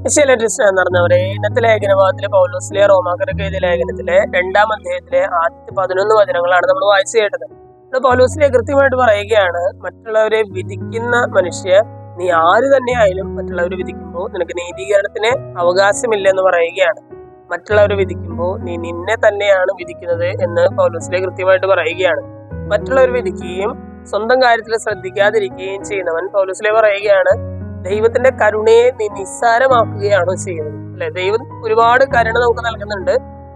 എന്ന് പറഞ്ഞവരെ ഇന്നത്തെ ലേഖനഭാഗത്തിലെ പൗലോസിലെ റോമാക്കാർക്ക് എഴുതിയ ലേഖനത്തിലെ 2-ാം അധ്യായത്തിലെ ആദ്യത്തെ 11 വചനങ്ങളാണ് നമ്മൾ വായിച്ചു കേട്ടത്. പൗലോസിലെ കൃത്യമായിട്ട് പറയുകയാണ്, മറ്റുള്ളവരെ വിധിക്കുന്ന മനുഷ്യ, നീ ആര് തന്നെ ആയാലും മറ്റുള്ളവരെ വിധിക്കുമ്പോൾ നിനക്ക് നീതീകരണത്തിന് അവകാശമില്ലെന്ന് പറയുകയാണ്. മറ്റുള്ളവരെ വിധിക്കുമ്പോൾ നീ നിന്നെ തന്നെയാണ് വിധിക്കുന്നത് എന്ന് പൗലോസിലെ കൃത്യമായിട്ട് പറയുകയാണ്. മറ്റുള്ളവർ വിധിക്കുകയും സ്വന്തം കാര്യത്തിൽ ശ്രദ്ധിക്കാതിരിക്കുകയും ചെയ്യുന്നവൻ പൗലോസിലെ പറയുകയാണ്, ദൈവത്തിന്റെ കരുണയെ നീ നിസ്സാരമാക്കുകയാണോ ചെയ്യുന്നത്? അല്ലെ, ദൈവം ഒരുപാട് കരുണ നമുക്ക് നൽകുന്നുണ്ട്.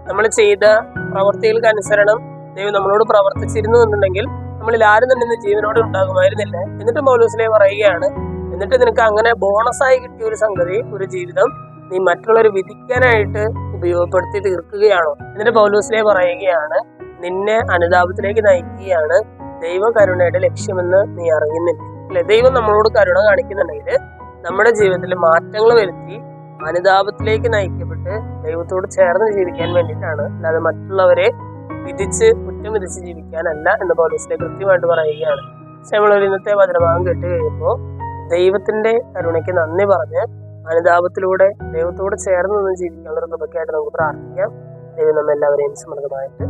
നമ്മൾ ചെയ്ത പ്രവർത്തികൾക്ക് അനുസരണം ദൈവം നമ്മളോട് പ്രവർത്തിച്ചിരുന്നു എന്നുണ്ടെങ്കിൽ നമ്മളിൽ ആരും തന്നെ ഇന്ന് ജീവനോട് ഉണ്ടാകുമായിരുന്നില്ല. എന്നിട്ട് പൗലോസിലെ പറയുകയാണ്, എന്നിട്ട് നിനക്ക് അങ്ങനെ ബോണസായി കിട്ടിയ ഒരു സംഗതി, ഒരു ജീവിതം നീ മറ്റുള്ളവർ വിധിക്കാനായിട്ട് ഉപയോഗപ്പെടുത്തി തീർക്കുകയാണോ? എന്നിട്ട് പൗലോസിലെ പറയുകയാണ്, നിന്നെ അനുതാപത്തിലേക്ക് നയിക്കുകയാണ് ദൈവകരുണയുടെ ലക്ഷ്യമെന്ന് നീ അറിയുന്നില്ല. അല്ലെ, ദൈവം നമ്മളോട് കരുണ കാണിക്കുന്നുണ്ടെങ്കിൽ നമ്മുടെ ജീവിതത്തിൽ മാറ്റങ്ങൾ വരുത്തി അനുതാപത്തിലേക്ക് നയിക്കപ്പെട്ട് ദൈവത്തോട് ചേർന്ന് ജീവിക്കാൻ വേണ്ടിയിട്ടാണ്, അല്ലാതെ മറ്റുള്ളവരെ വിധിച്ച് കുറ്റം വിധിച്ച് ജീവിക്കാനല്ല എന്ന് പൗലോസിലെ കൃത്യമായിട്ട് പറയുകയാണ്. പക്ഷെ നമ്മളൊരു ഇന്നത്തെ വചനഭാഗം കേട്ട് കഴിയുമ്പോൾ ദൈവത്തിന്റെ കരുണയ്ക്ക് നന്ദി പറഞ്ഞ് അനുതാപത്തിലൂടെ ദൈവത്തോട് ചേർന്ന് നിന്ന് ജീവിക്കാനുള്ള കൃപയ്ക്കായിട്ട് നമുക്ക് പ്രാർത്ഥിക്കാം. ദൈവം നമ്മെല്ലാവരെയും സമൃദ്ധമായിട്ട്